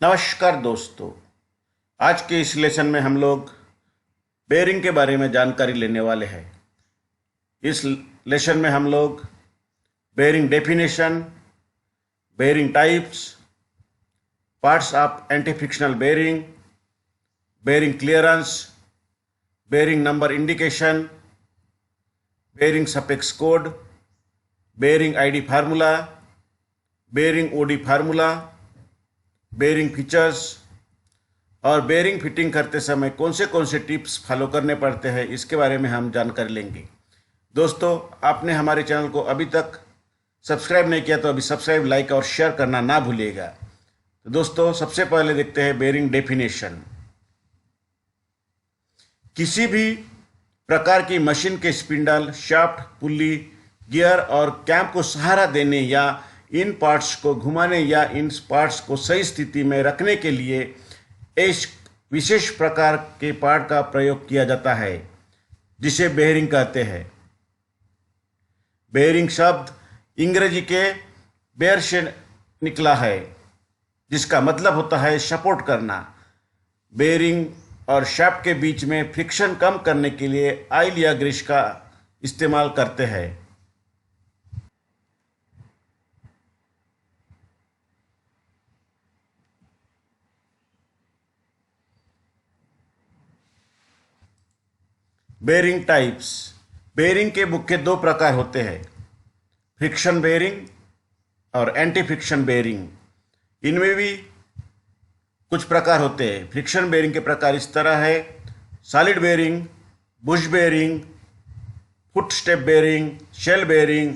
नमस्कार दोस्तों। आज के इस लेसन में हम लोग बेयरिंग के बारे में जानकारी लेने वाले हैं। इस लेसन में हम लोग bearing definition, bearing types, parts of anti frictional bearing, bearing clearance, bearing number indication, bearing specs code, bearing ID formula, bearing OD formula, bearing features और बेयरिंग फिटिंग करते समय कौन से टिप्स फॉलो करने पड़ते हैं, इसके बारे में हम जानकारी लेंगे। दोस्तों, आपने हमारे चैनल को अभी तक सब्सक्राइब नहीं किया तो अभी सब्सक्राइब, लाइक और शेयर करना ना भूलिएगा। तो दोस्तों, सबसे पहले देखते हैं बेयरिंग डेफिनेशन। किसी भी प्रकार की मशीन के स्पिंडल, शाफ्ट, पुल्ली, गियर और कैम को सहारा देने या इन पार्ट्स को घुमाने या इन पार्ट्स को सही स्थिति में रखने के लिए एक विशेष प्रकार के पार्ट का प्रयोग किया जाता है, जिसे बेयरिंग कहते हैं। बेयरिंग शब्द अंग्रेजी के बेयर से निकला है, जिसका मतलब होता है सपोर्ट करना। बेयरिंग और शाफ्ट के बीच में फ्रिक्शन कम करने के लिए ऑयल या ग्रीस का इस्तेमाल करते हैं। Bearing types. बेयरिंग के मुख्य दो प्रकार होते हैं, फ्रिक्शन बेयरिंग और एंटी फ्रिक्शन बेयरिंग। इनमें भी कुछ प्रकार होते हैं। फ्रिक्शन बेयरिंग के प्रकार इस तरह है: solid bearing, bush bearing, foot step bearing, shell bearing,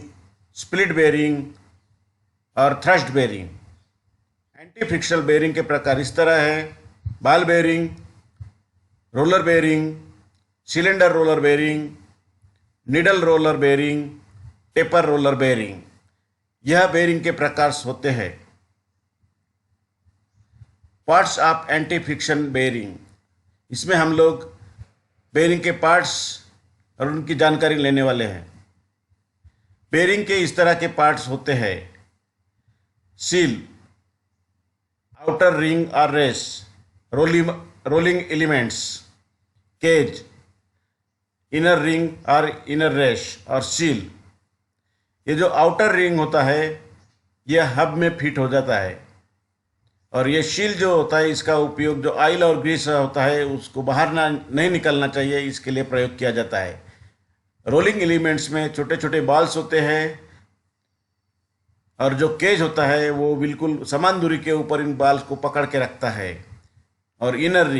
split bearing और thrust bearing. Anti frictional bearing के प्रकार इस तरह है: ball bearing, roller bearing, cylinder roller bearing, needle roller bearing, taper roller bearing. यह बेयरिंग के प्रकार होते हैं। Parts of anti friction bearing. इसमें हम लोग बेयरिंग के पार्ट्स और उनकी जानकारी लेने वाले हैं। बेयरिंग के इस तरह के पार्ट्स होते हैं: सील, आउटर रिंग और race, rolling elements, cage, inner ring और इनर रेश और सील। ये जो आउटर रिंग होता है यह हब में फिट हो जाता है, और ये सील जो होता है इसका उपयोग जो ऑयल और ग्रीस होता है उसको बाहर नहीं निकलना चाहिए, इसके लिए प्रयोग किया जाता है। रोलिंग एलिमेंट्स में छोटे छोटे बॉल्स होते हैं, और जो केज होता है वो बिल्कुल समान दूरी के ऊपर इन बॉल्स को पकड़ के रखता है। और इनर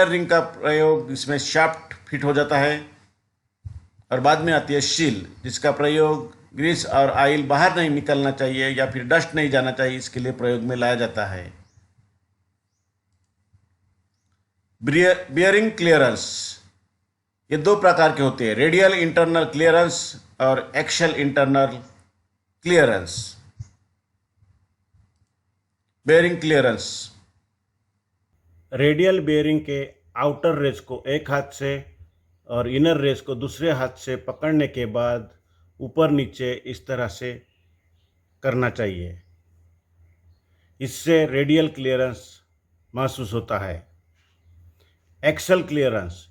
रिंग का प्रयोग इसमें शाफ्ट फिट हो जाता है। और बाद में आती है सील, जिसका प्रयोग ग्रीस और ऑयल बाहर नहीं निकलना चाहिए या फिर डस्ट नहीं जाना चाहिए, इसके लिए प्रयोग में लाया जाता है। Bearing clearance. ये दो प्रकार के होते हैं: रेडियल इंटरनल क्लियरेंस और axial internal clearance. Bearing clearance. Radial bearing के आउटर रेस को एक हाथ से और इनर रेस को दूसरे हाथ से पकड़ने के बाद ऊपर नीचे इस तरह से करना चाहिए। इससे रेडियल क्लियरेंस महसूस होता है। Axle clearance.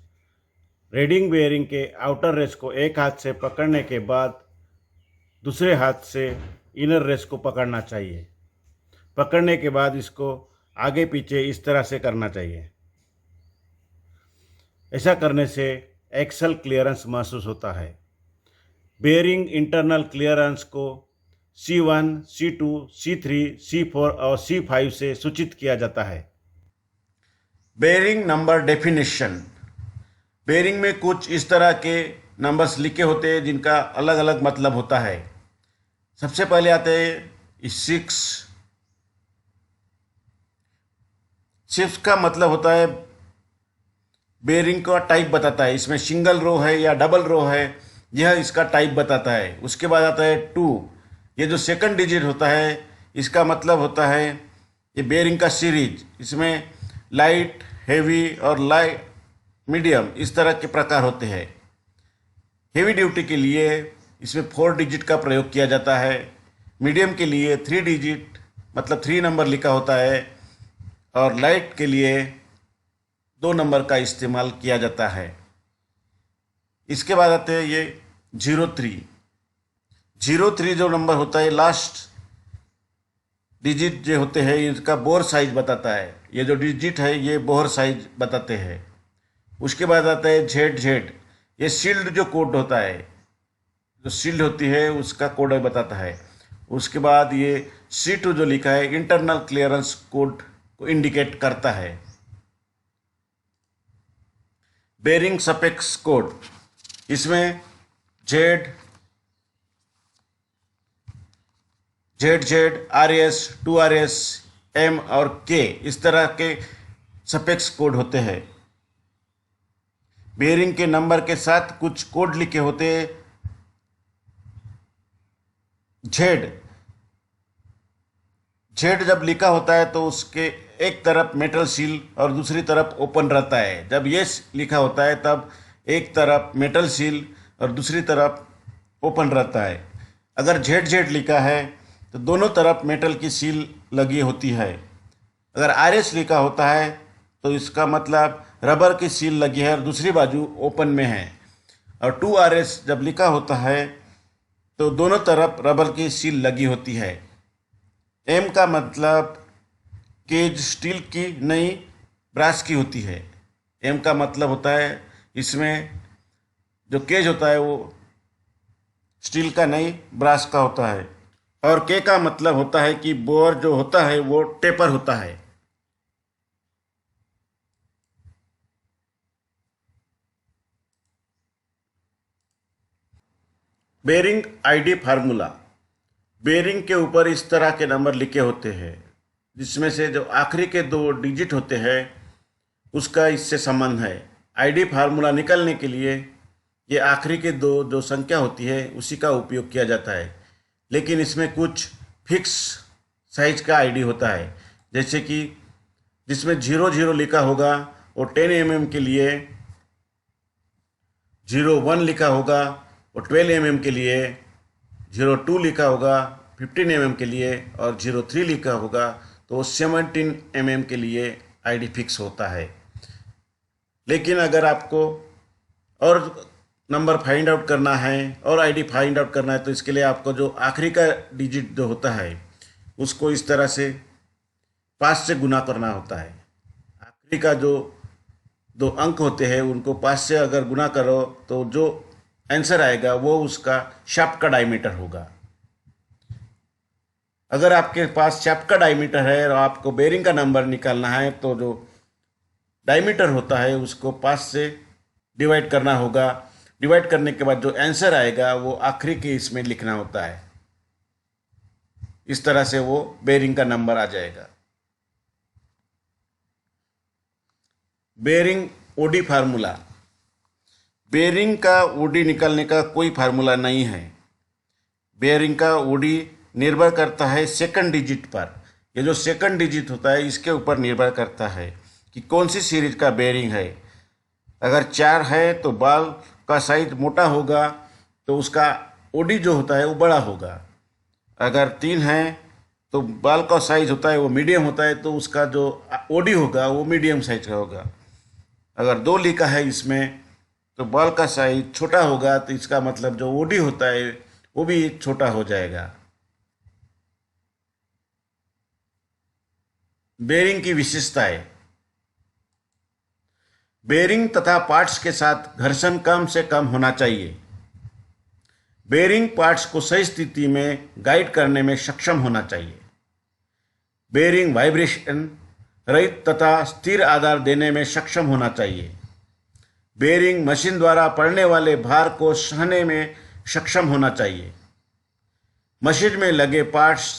रेडिंग बेयरिंग के आउटर रेस को एक हाथ से पकड़ने के बाद दूसरे हाथ से इनर रेस को पकड़ना चाहिए। पकड़ने के बाद इसको आगे पीछे इस तरह से करना चाहिए। ऐसा करने से एक्सल क्लियरेंस महसूस होता है। बेयरिंग इंटरनल क्लियरेंस को C1, C2, C3, C4 और C5 से सूचित किया जाता है। Bearing number definition. बेयरिंग में कुछ इस तरह के नंबर्स लिखे होते हैं जिनका अलग अलग मतलब होता है। सबसे पहले आते हैं 6। 6 का मतलब होता है बेयरिंग का टाइप बताता है, इसमें सिंगल रो है या डबल रो है, यह इसका टाइप बताता है। उसके बाद आता है 2। ये जो सेकंड डिजिट होता है इसका मतलब होता है ये बेयरिंग का सीरीज। इसमें लाइट, हेवी और लाइट, मीडियम इस तरह के प्रकार होते हैं। हेवी ड्यूटी के लिए इसमें 4 डिजिट का प्रयोग किया जाता है। मीडियम के लिए 3 डिजिट मतलब 3 नंबर लिखा होता है, और लाइट के लिए 2 नंबर का इस्तेमाल किया जाता है। इसके बाद आते हैं ये 03। 03 जो नंबर होता है, लास्ट डिजिट जो होते हैं इसका बोर साइज बताता है। ये जो डिजिट है ये बोर साइज बताते हैं। उसके बाद आता है ZZ, ये शील्ड जो कोड होता है, जो शील्ड होती है उसका कोड बताता है। उसके बाद ये C2 जो लिखा है इंटरनल क्लियरेंस कोड को इंडिकेट करता है। बेरिंग सपेक्स कोड, इसमें ZZ, RS, 2RS, M और K इस तरह के सपेक्स कोड होते हैं। बेरिंग के नंबर के साथ कुछ कोड लिखे होते हैं। Z जब लिखा होता है तो उसके एक तरफ मेटल सील और दूसरी तरफ ओपन रहता है। जब ये लिखा होता है तब एक तरफ मेटल सील और दूसरी तरफ ओपन रहता है। अगर ZZ लिखा है तो दोनों तरफ मेटल की सील लगी होती है। अगर RS लिखा होता है तो इसका मतलब रबर की सील लगी है और दूसरी बाजू ओपन में है। और 2RS जब लिखा होता है तो दोनों तरफ रबर की सील लगी होती है। M का मतलब केज स्टील की नहीं ब्रास की होती है। M का मतलब होता है इसमें जो केज होता है वो स्टील का नहीं ब्रास का होता है। और K का मतलब होता है कि बोर जो होता है वो टेपर होता है। बेरिंग आईडी फार्मूला, बेरिंग के ऊपर इस तरह के नंबर लिखे होते हैं जिसमें से जो आखिरी के 2 डिजिट होते हैं उसका इससे संबंध है। आईडी फार्मूला निकालने के लिए ये आखिरी के 2 जो संख्या होती है उसी का उपयोग किया जाता है। लेकिन इसमें कुछ फिक्स साइज का आईडी होता है, जैसे कि जिसमें 00 लिखा होगा वो 10 mm के लिए, 01 लिखा होगा वो 12 mm के लिए, 02 लिखा होगा 15 mm के लिए और 03 लिखा होगा तो 17 mm के लिए आईडी फिक्स होता है। लेकिन अगर आपको और नंबर फाइंड आउट करना है और आईडी फाइंड आउट करना है तो इसके लिए आपको जो आखिरी का डिजिट जो होता है उसको इस तरह से 5 से गुना करना होता है। आखिरी का जो 2 अंक होते हैं उनको 5 से अगर गुना करो तो जो आंसर आएगा वो उसका शाफ्ट का डायमीटर होगा। अगर आपके पास शाफ्ट का डायमीटर है और आपको बेरिंग का नंबर निकालना है तो जो डायमीटर होता है उसको 5 से डिवाइड करना होगा। डिवाइड करने के बाद जो आंसर आएगा वो आखिरी के इसमें लिखना होता है। इस तरह से वो बेरिंग का नंबर आ जाएगा। बेरिंग ओडी फार्मूला, बेरिंग का ओडी निकालने का कोई फार्मूला नहीं है। बेरिंग का ओडी निर्भर करता है सेकंड डिजिट पर। ये जो सेकंड डिजिट होता है इसके ऊपर निर्भर करता है कि कौन सी सीरीज का बेरिंग है। अगर 4 है तो बाल का साइज मोटा होगा तो उसका ओडी जो होता है वो बड़ा होगा। अगर 3 है तो बाल का साइज होता है वो मीडियम होता है तो उसका जो ओडी होगा वो मीडियम साइज का होगा। अगर 2 लिखा है इसमें तो बाल का साइज छोटा होगा तो इसका मतलब जो ओडी होता है वो भी छोटा हो जाएगा। बेरिंग की विशेषताएं, बेरिंग तथा पार्ट्स के साथ घर्षण कम से कम होना चाहिए। बेरिंग पार्ट्स को सही स्थिति में गाइड करने में सक्षम होना चाहिए। बेरिंग वाइब्रेशन रहित तथा स्थिर आधार देने में सक्षम होना चाहिए। बेरिंग मशीन द्वारा पड़ने वाले भार को सहने में सक्षम होना चाहिए। मशीन में लगे पार्ट्स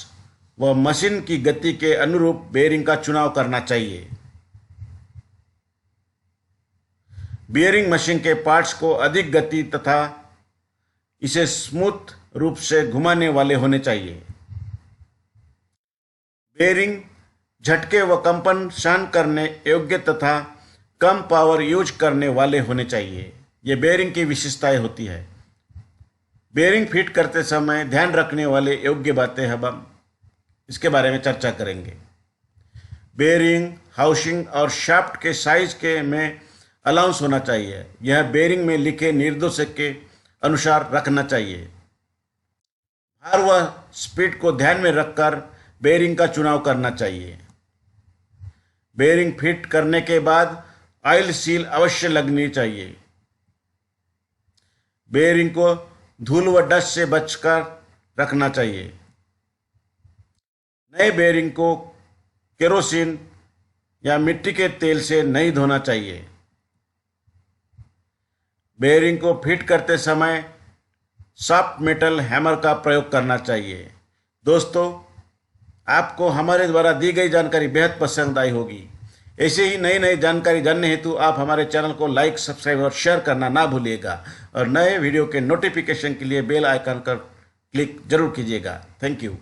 व मशीन की गति के अनुरूप बेरिंग का चुनाव करना चाहिए। बेरिंग मशीन के पार्ट्स को अधिक गति तथा इसे स्मूथ रूप से घुमाने वाले होने चाहिए। बेरिंग झटके व कंपन सहन करने योग्य तथा कम पावर यूज करने वाले होने चाहिए। ये बेरिंग की विशेषताएं होती है। बेरिंग फिट करते समय ध्यान रखने वाले योग्य बातें हम इसके बारे में चर्चा करेंगे। बेरिंग हाउसिंग और शाफ्ट के साइज के में अलाउंस होना चाहिए। यह बेरिंग में लिखे निर्देशक के अनुसार रखना चाहिए। भार व स्पीड को ध्यान में रखकर बेरिंग का चुनाव करना चाहिए। बेरिंग फिट करने के बाद ऑयल सील अवश्य लगनी चाहिए। बेरिंग को धूल व डस्ट से बचकर रखना चाहिए। नए बेरिंग को केरोसिन या मिट्टी के तेल से नहीं धोना चाहिए। बेरिंग को फिट करते समय सॉफ्ट मेटल हैमर का प्रयोग करना चाहिए। दोस्तों, आपको हमारे द्वारा दी गई जानकारी बेहद पसंद आई होगी। ऐसे ही नई नई जानकारी जानने हेतु आप हमारे चैनल को लाइक, सब्सक्राइब और शेयर करना ना भूलिएगा और नए वीडियो के नोटिफिकेशन के लिए बेल आइकन पर क्लिक जरूर कीजिएगा। Thank you.